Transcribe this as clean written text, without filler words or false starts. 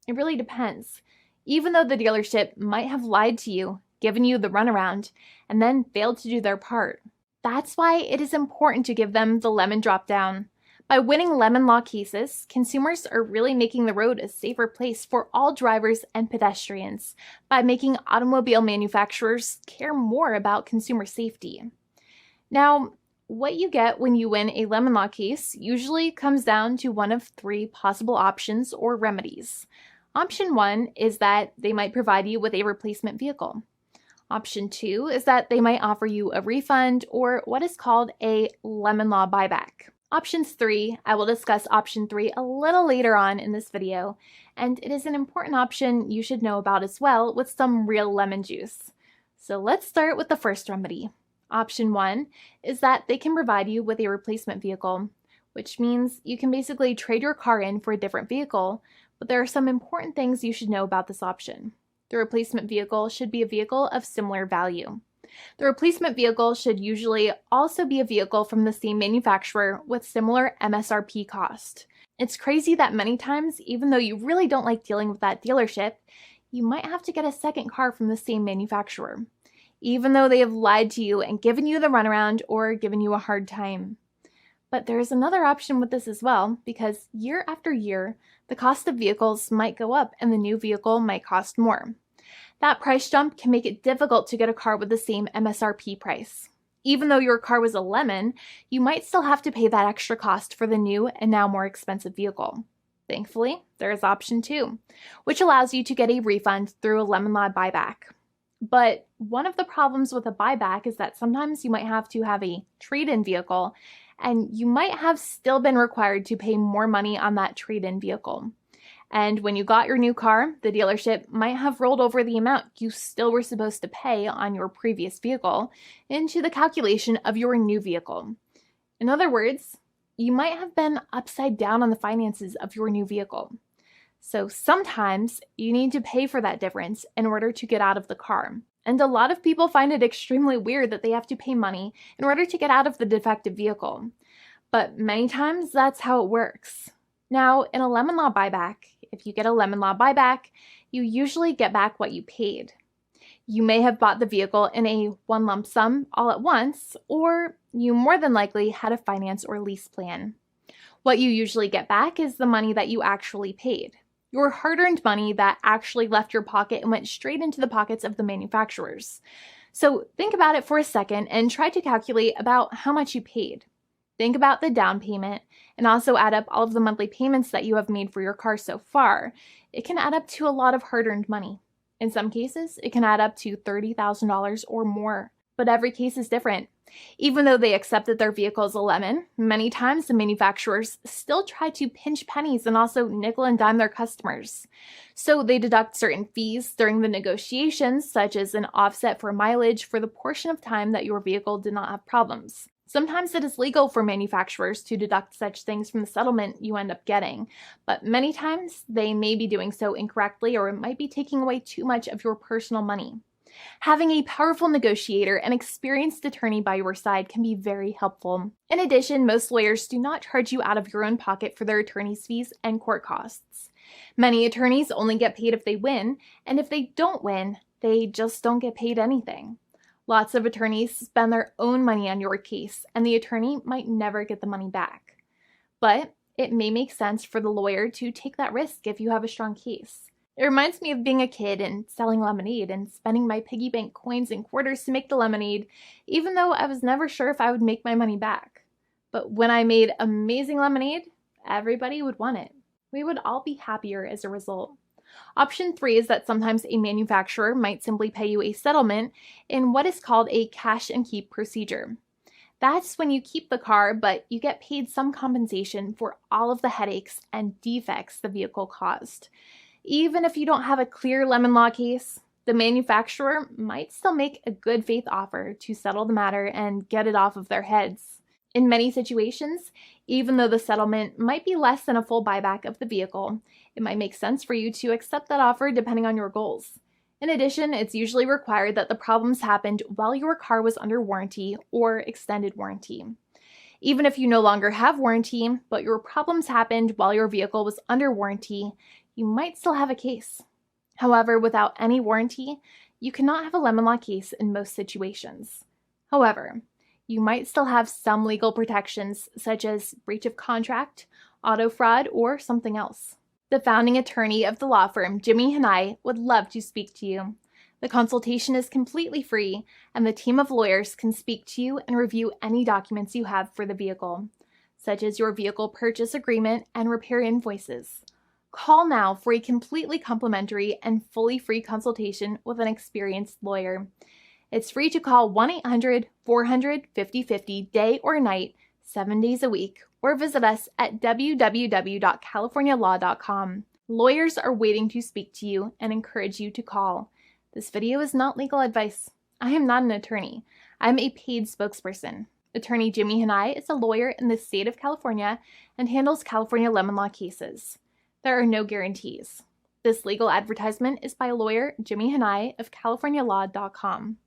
It really depends. Even though the dealership might have lied to you, given you the runaround, and then failed to do their part. That's why it is important to give them the lemon drop down. By winning lemon law cases, consumers are really making the road a safer place for all drivers and pedestrians by making automobile manufacturers care more about consumer safety. Now, what you get when you win a lemon law case usually comes down to one of three possible options or remedies. Option 1 is that they might provide you with a replacement vehicle. Option 2 is that they might offer you a refund or what is called a lemon law buyback. Options 3, I will discuss option 3 a little later on in this video, and it is an important option you should know about as well with some real lemon juice. So let's start with the first remedy. Option 1 is that they can provide you with a replacement vehicle, which means you can basically trade your car in for a different vehicle, but there are some important things you should know about this option. The replacement vehicle should be a vehicle of similar value. The replacement vehicle should usually also be a vehicle from the same manufacturer with similar MSRP cost. It's crazy that many times, even though you really don't like dealing with that dealership, you might have to get a second car from the same manufacturer, even though they have lied to you and given you the runaround or given you a hard time. But there is another option with this as well, because year after year, the cost of vehicles might go up and the new vehicle might cost more. That price jump can make it difficult to get a car with the same MSRP price. Even though your car was a lemon, you might still have to pay that extra cost for the new and now more expensive vehicle. Thankfully, there is option 2, which allows you to get a refund through a lemon law buyback. But one of the problems with a buyback is that sometimes you might have to have a trade-in vehicle, and you might have still been required to pay more money on that trade-in vehicle. And when you got your new car, the dealership might have rolled over the amount you still were supposed to pay on your previous vehicle into the calculation of your new vehicle. In other words, you might have been upside down on the finances of your new vehicle. So sometimes you need to pay for that difference in order to get out of the car. And a lot of people find it extremely weird that they have to pay money in order to get out of the defective vehicle. But many times that's how it works. Now, in a lemon law buyback, if you get a lemon law buyback, you usually get back what you paid. You may have bought the vehicle in a one lump sum all at once, or you more than likely had a finance or lease plan. What you usually get back is the money that you actually paid. Your hard-earned money that actually left your pocket and went straight into the pockets of the manufacturers. So think about it for a second and try to calculate about how much you paid. Think about the down payment and also add up all of the monthly payments that you have made for your car so far. It can add up to a lot of hard-earned money. In some cases, it can add up to $30,000 or more, but every case is different. Even though they accept that their vehicle is a lemon, many times the manufacturers still try to pinch pennies and also nickel and dime their customers. So they deduct certain fees during the negotiations, such as an offset for mileage for the portion of time that your vehicle did not have problems. Sometimes it is legal for manufacturers to deduct such things from the settlement you end up getting, but many times they may be doing so incorrectly or it might be taking away too much of your personal money. Having a powerful negotiator and experienced attorney by your side can be very helpful. In addition, most lawyers do not charge you out of your own pocket for their attorney's fees and court costs. Many attorneys only get paid if they win, and if they don't win, they just don't get paid anything. Lots of attorneys spend their own money on your case, and the attorney might never get the money back. But it may make sense for the lawyer to take that risk if you have a strong case. It reminds me of being a kid and selling lemonade and spending my piggy bank coins and quarters to make the lemonade, even though I was never sure if I would make my money back. But when I made amazing lemonade, everybody would want it. We would all be happier as a result. Option 3 is that sometimes a manufacturer might simply pay you a settlement in what is called a cash and keep procedure. That's when you keep the car, but you get paid some compensation for all of the headaches and defects the vehicle caused. Even if you don't have a clear lemon law case, the manufacturer might still make a good faith offer to settle the matter and get it off of their heads. In many situations, even though the settlement might be less than a full buyback of the vehicle, it might make sense for you to accept that offer depending on your goals. In addition, it's usually required that the problems happened while your car was under warranty or extended warranty. Even if you no longer have warranty, but your problems happened while your vehicle was under warranty, you might still have a case. However, without any warranty, you cannot have a lemon law case in most situations. However, you might still have some legal protections such as breach of contract, auto fraud, or something else. The founding attorney of the law firm, Jimmy and I, would love to speak to you. The consultation is completely free, and the team of lawyers can speak to you and review any documents you have for the vehicle, such as your vehicle purchase agreement and repair invoices. Call now for a completely complimentary and fully free consultation with an experienced lawyer. It's free to call 1-800-400-5050 day or night, 7 days a week, or visit us at www.californialaw.com. Lawyers are waiting to speak to you and encourage you to call. This video is not legal advice. I am not an attorney. I'm a paid spokesperson. Attorney Jimmy Hanai is a lawyer in the state of California and handles California lemon law cases. There are no guarantees. This legal advertisement is by lawyer Jimmy Hanai of CaliforniaLaw.com.